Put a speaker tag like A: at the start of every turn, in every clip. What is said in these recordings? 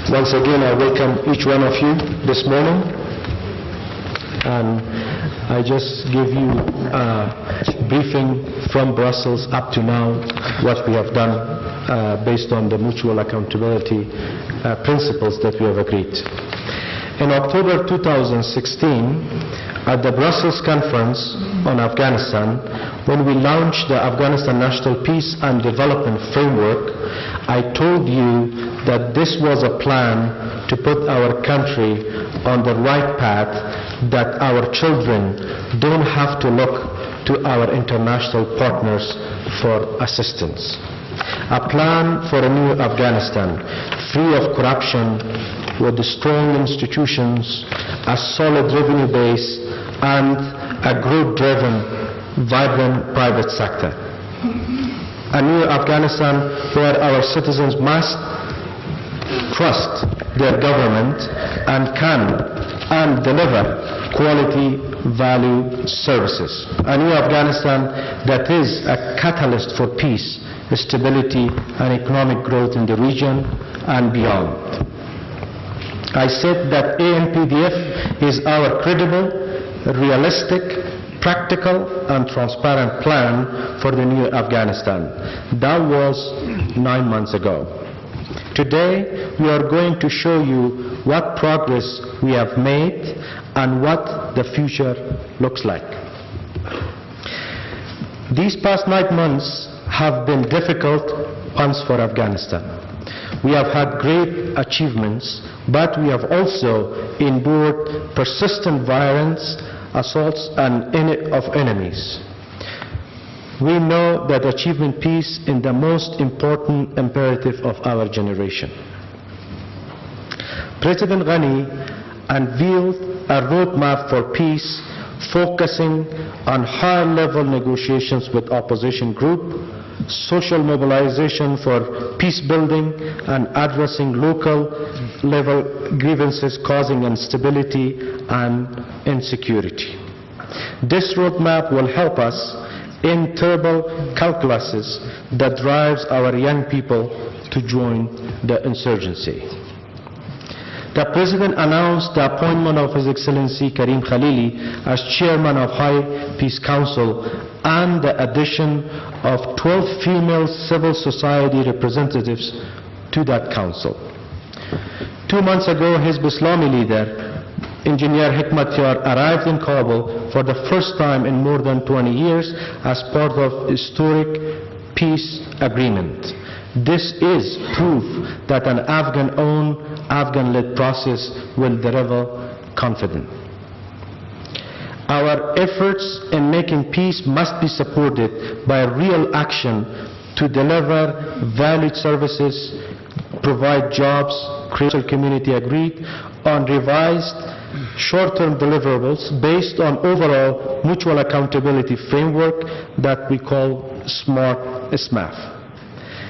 A: Once again, I welcome each one of you this morning, and I just give you a briefing from Brussels up to now, what we have done based on the mutual accountability principles that we have agreed. In October 2016, at the Brussels Conference on Afghanistan, when we launched the Afghanistan National Peace and Development Framework, I told you that this was a plan to put our country on the right path, that our children don't have to look to our international partners for assistance. A plan for a new Afghanistan, free of corruption, with strong institutions, a solid revenue base, and a growth-driven, vibrant private sector. A new Afghanistan where our citizens must trust their government and can deliver quality value services. A new Afghanistan that is a catalyst for peace, stability, and economic growth in the region and beyond. I said that ANPDF is our credible, realistic, practical, and transparent plan for the new Afghanistan. That was 9 months ago. Today, we are going to show you what progress we have made and what the future looks like. These past 9 months have been difficult ones for Afghanistan. We have had great achievements, but we have also endured persistent violence, assaults, and of enemies. We know that achieving peace is the most important imperative of our generation. President Ghani unveiled a roadmap for peace, focusing on high-level negotiations with opposition groups, social mobilization for peace building, and addressing local-level grievances causing instability and insecurity. This roadmap will help us in terrible calculuses that drives our young people to join the insurgency. The President announced the appointment of His Excellency Karim Khalili as Chairman of High Peace Council and the addition of 12 female civil society representatives to that council. 2 months ago, Hizb Islami leader, Engineer Hikmat Yar, arrived in Kabul for the first time in more than 20 years as part of historic peace agreement. This is proof that an Afghan-owned, Afghan-led process will deliver confidence. Our efforts in making peace must be supported by real action to deliver valued services, provide jobs, create a community agreed on revised short-term deliverables based on overall mutual accountability framework that we call SMART.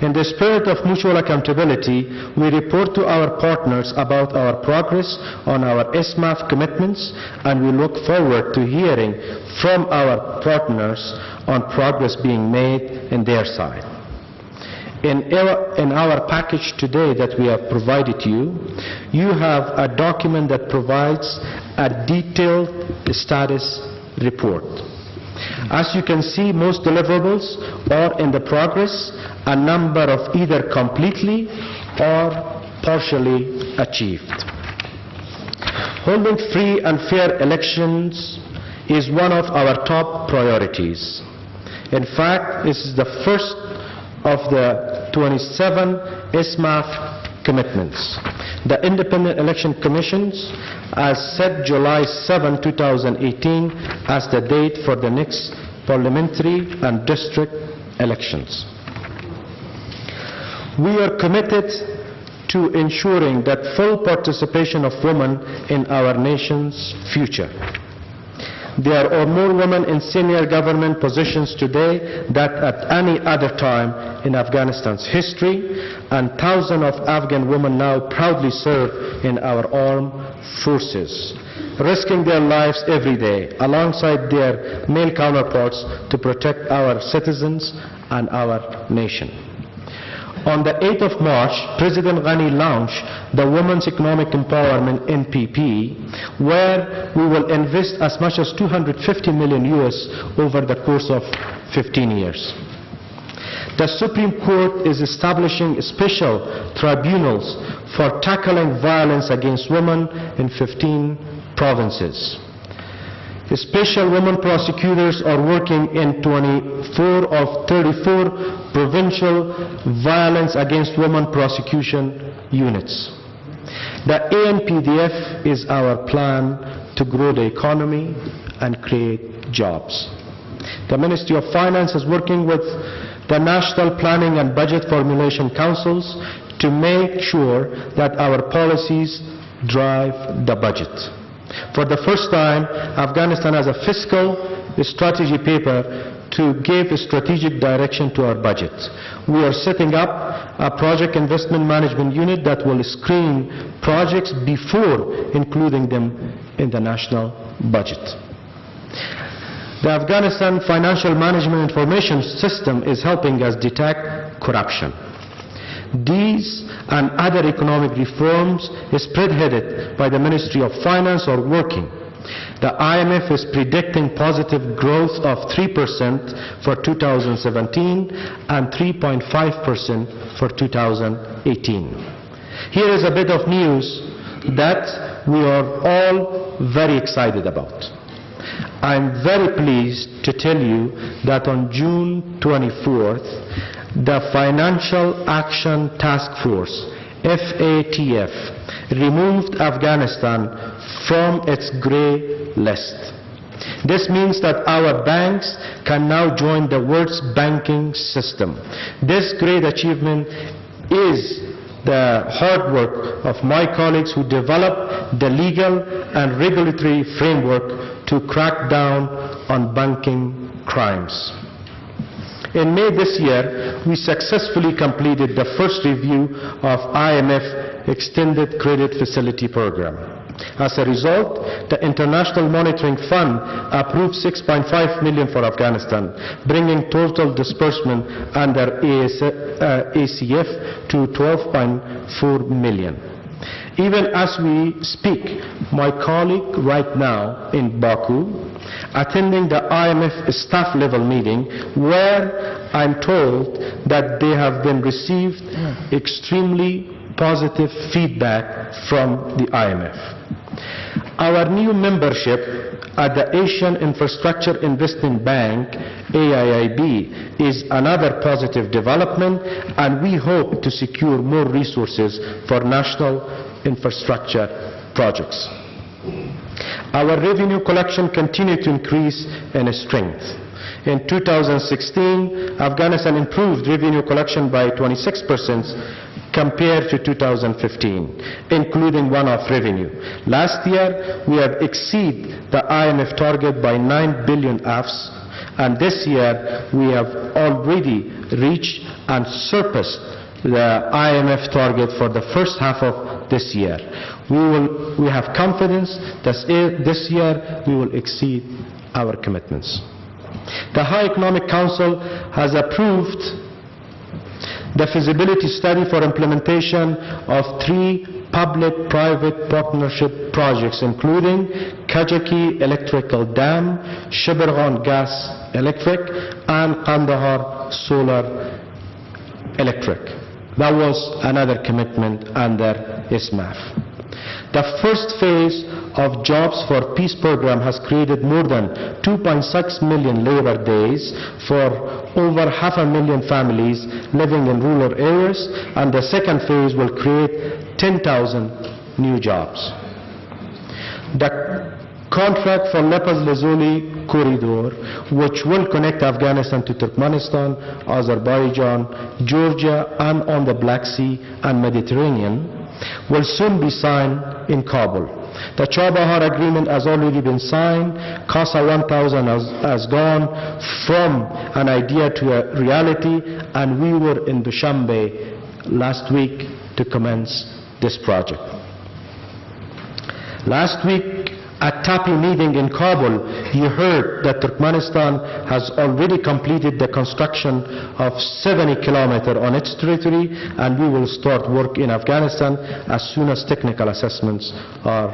A: In the spirit of mutual accountability, we report to our partners about our progress on our SMAF commitments, and we look forward to hearing from our partners on progress being made in their side. In our package today that we have provided you, you have a document that provides a detailed status report. As you can see, most deliverables are in the progress, a number of either completely or partially achieved. Holding free and fair elections is one of our top priorities. In fact, this is the first of the 27 SMAF commitments. The Independent Election Commissions has set July 7, 2018 as the date for the next parliamentary and district elections. We are committed to ensuring that full participation of women in our nation's future. There are more women in senior government positions today than at any other time in Afghanistan's history, and thousands of Afghan women now proudly serve in our armed forces, risking their lives every day alongside their male counterparts to protect our citizens and our nation. On the 8th of March, President Ghani launched the Women's Economic Empowerment NPP, where we will invest as much as $250 million US over the course of 15 years. The Supreme Court is establishing special tribunals for tackling violence against women in 15 provinces. Special women prosecutors are working in 24 of 34 provincial violence against women prosecution units. The ANPDF is our plan to grow the economy and create jobs. The Ministry of Finance is working with the National Planning and Budget Formulation Councils to make sure that our policies drive the budget. For the first time, Afghanistan has a fiscal strategy paper to give a strategic direction to our budget. We are setting up a project investment management unit that will screen projects before including them in the national budget. The Afghanistan Financial Management Information System is helping us detect corruption. These and other economic reforms spearheaded by the Ministry of Finance are working. The IMF is predicting positive growth of 3% for 2017 and 3.5% for 2018. Here is a bit of news that we are all very excited about. I'm very pleased to tell you that on June 24th, the Financial Action Task Force, FATF, removed Afghanistan from its gray list. This means that our banks can now join the world's banking system. This great achievement is the hard work of my colleagues who developed the legal and regulatory framework to crack down on banking crimes. In May this year, we successfully completed the first review of IMF Extended Credit Facility Program. As a result, the International Monitoring Fund approved $6.5 million for Afghanistan, bringing total disbursement under ACF to $12.4 million. Even as we speak, my colleague right now in Baku, attending the IMF staff level meeting, where I'm told that they have been received extremely positive feedback from the IMF. Our new membership at the Asian Infrastructure Investment Bank, AIIB, is another positive development, and we hope to secure more resources for national infrastructure projects. Our revenue collection continued to increase in strength. In 2016, Afghanistan improved revenue collection by 26% compared to 2015, including one-off revenue. Last year, we have exceeded the IMF target by 9 billion AFS, and this year we have already reached and surpassed the IMF target for the first half of this year. We have confidence that this year we will exceed our commitments. The High Economic Council has approved the feasibility study for implementation of 3 public-private partnership projects, including Kajaki Electrical Dam, Shibarghan Gas Electric, and Kandahar Solar Electric. That was another commitment under ISMAF. The first phase of Jobs for Peace program has created more than 2.6 million labor days for over 500,000 families living in rural areas, and the second phase will create 10,000 new jobs. The contract for Lepaz-Lazuli corridor, which will connect Afghanistan to Turkmenistan, Azerbaijan, Georgia, and on the Black Sea and Mediterranean, will soon be signed in Kabul. The Chabahar agreement has already been signed. CASA 1000 has gone from an idea to a reality, and we were in Dushanbe last week to commence this project. Last week, At TAPI meeting in Kabul, you heard that Turkmenistan has already completed the construction of 70 kilometers on its territory, and we will start work in Afghanistan as soon as technical assessments are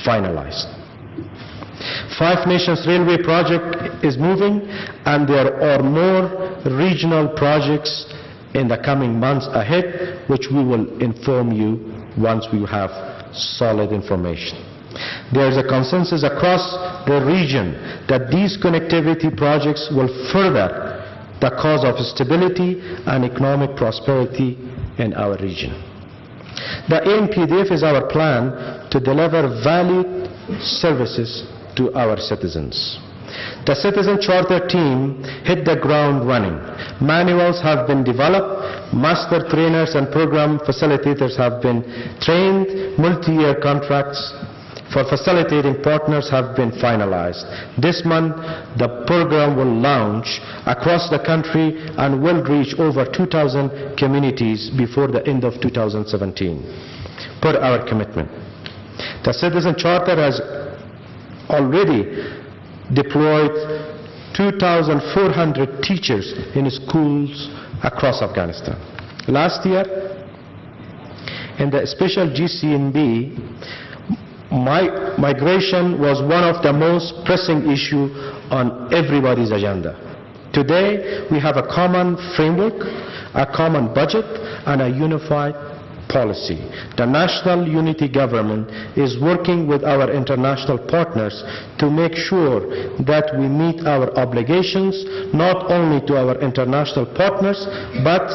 A: finalized. Five Nations Railway project is moving, and there are more regional projects in the coming months ahead, which we will inform you once we have solid information. There is a consensus across the region that these connectivity projects will further the cause of stability and economic prosperity in our region. The ANPDF is our plan to deliver valued services to our citizens. The Citizen Charter team hit the ground running. Manuals have been developed, master trainers and program facilitators have been trained, multi-year contracts for facilitating partners have been finalized. This month, the program will launch across the country and will reach over 2,000 communities before the end of 2017, per our commitment. The Citizen Charter has already deployed 2,400 teachers in schools across Afghanistan. Last year, in the special JCMB, migration was one of the most pressing issues on everybody's agenda. Today, we have a common framework, a common budget, and a unified policy. The National Unity Government is working with our international partners to make sure that we meet our obligations, not only to our international partners, but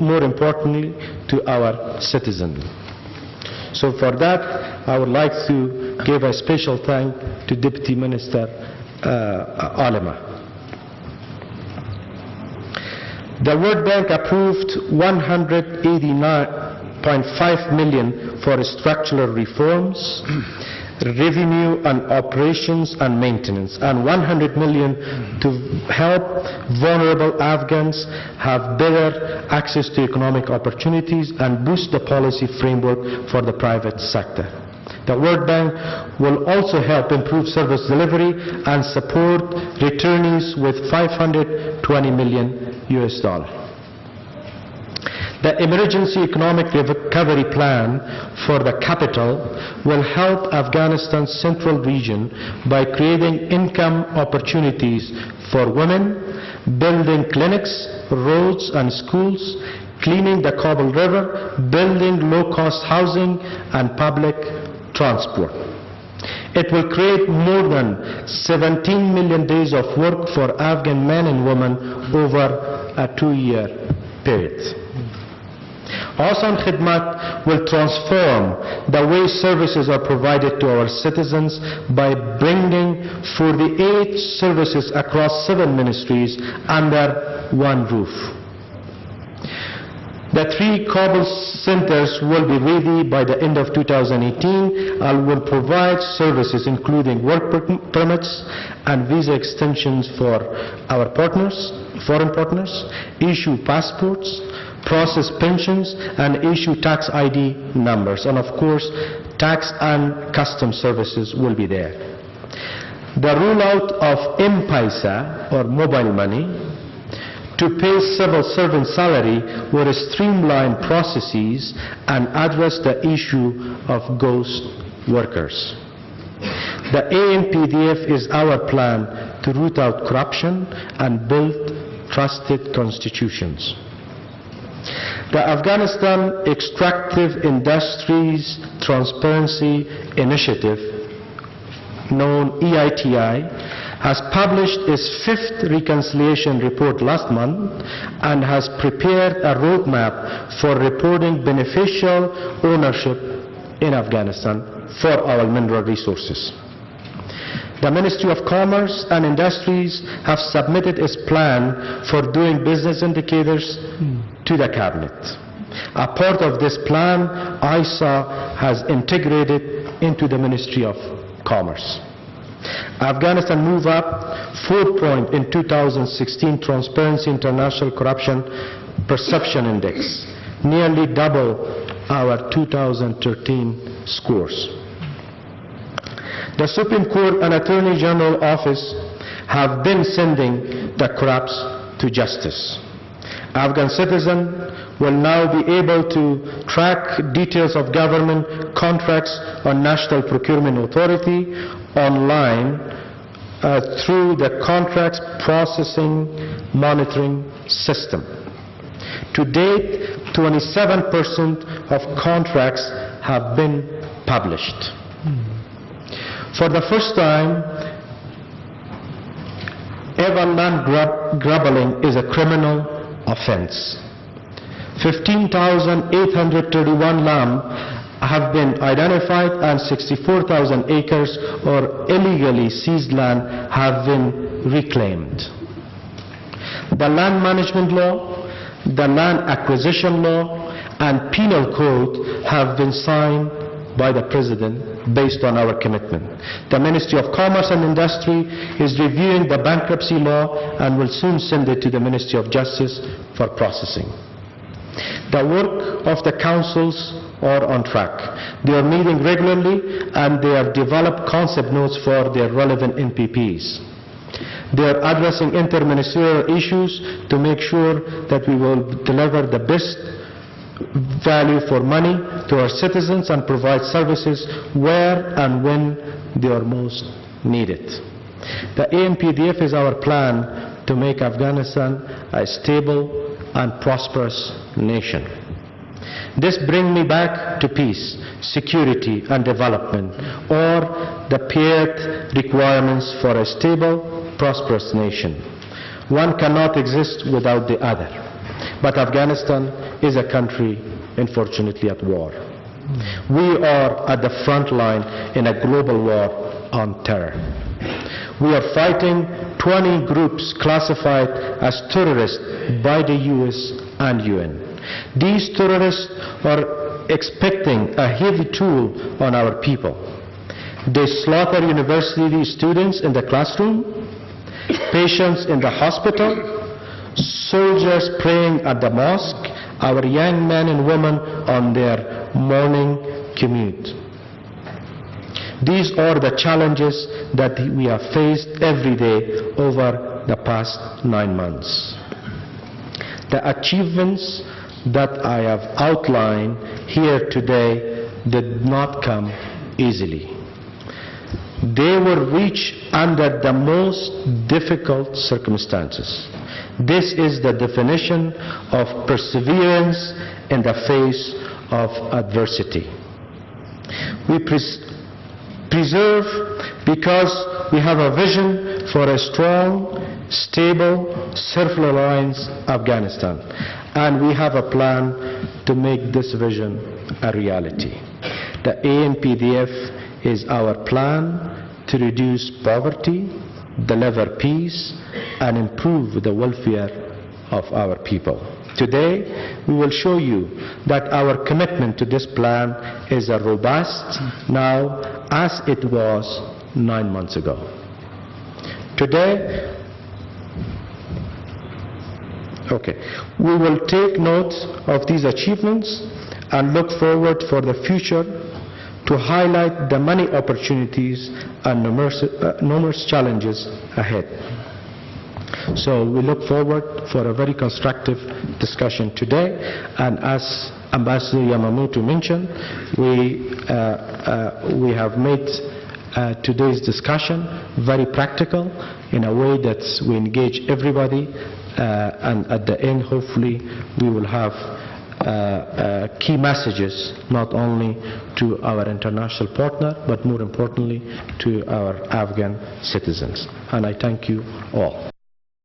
A: more importantly, to our citizens. So for that, I would like to give a special thanks to Deputy Minister Alema. The World Bank approved 189.5 million for structural reforms, revenue and operations and maintenance, and 100 million to help vulnerable Afghans have better access to economic opportunities and boost the policy framework for the private sector. The World Bank will also help improve service delivery and support returnees with $520 million. The Emergency Economic Recovery Plan for the capital will help Afghanistan's central region by creating income opportunities for women, building clinics, roads and schools, cleaning the Kabul River, building low-cost housing and public transport. It will create more than 17 million days of work for Afghan men and women over a 2-year period. Asan Khidmat will transform the way services are provided to our citizens by bringing 48 services across 7 ministries under one roof. The 3 Kabul centers will be ready by the end of 2018 and will provide services including work permits and visa extensions for our partners, foreign partners, issue passports, process pensions, and issue tax ID numbers. And of course, tax and customs services will be there. The rollout of M-Paisa, or mobile money, to pay civil servant salary will streamline processes and address the issue of ghost workers. The ANPDF is our plan to root out corruption and build trusted constitutions. The Afghanistan Extractive Industries Transparency Initiative, known EITI, has published its 5th reconciliation report last month and has prepared a roadmap for reporting beneficial ownership in Afghanistan for our mineral resources. The Ministry of Commerce and Industries have submitted its plan for doing business indicators to the Cabinet. A part of this plan, ISA has integrated into the Ministry of Commerce. Afghanistan moved up 4 points in 2016 Transparency International Corruption Perception Index, nearly double our 2013 scores. The Supreme Court and Attorney General Office have been sending the corrupts to justice. Afghan citizens will now be able to track details of government contracts on National Procurement Authority online through the Contracts Processing Monitoring System. To date, 27% of contracts have been published. For the first time, even land grabbing is a criminal offense. 15,831 land have been identified and 64,000 acres or illegally seized land have been reclaimed. The land management law, the land acquisition law, and penal code have been signed by the President based on our commitment. The Ministry of Commerce and Industry is reviewing the bankruptcy law and will soon send it to the Ministry of Justice for processing. The work of the councils are on track. They are meeting regularly and they have developed concept notes for their relevant NPPs. They are addressing interministerial issues to make sure that we will deliver the best value for money to our citizens and provide services where and when they are most needed. The ANPDF is our plan to make Afghanistan a stable and prosperous nation. This brings me back to peace, security and development, or the paired requirements for a stable, prosperous nation. One cannot exist without the other. But Afghanistan is a country, unfortunately, at war. We are at the front line in a global war on terror. We are fighting 20 groups classified as terrorists by the US and UN. These terrorists are expecting a heavy toll on our people. They slaughter university students in the classroom, patients in the hospital, soldiers praying at the mosque, our young men and women on their morning commute. These are the challenges that we have faced every day over the past 9 months. The achievements that I have outlined here today did not come easily. They were reached under the most difficult circumstances. This is the definition of perseverance in the face of adversity. We preserve because we have a vision for a strong, stable, self-reliant Afghanistan, and we have a plan to make this vision a reality. The ANPDF is our plan to reduce poverty, deliver peace, and improve the welfare of our people. Today, we will show you that our commitment to this plan is as robust now as it was 9 months ago. Today, we will take note of these achievements and look forward for the future to highlight the many opportunities and numerous challenges ahead. So we look forward for a very constructive discussion today, and as Ambassador Yamamoto mentioned, we have made today's discussion very practical in a way that we engage everybody, and at the end, hopefully, we will have key messages not only to our international partner, but more importantly to our Afghan citizens. And I thank you all.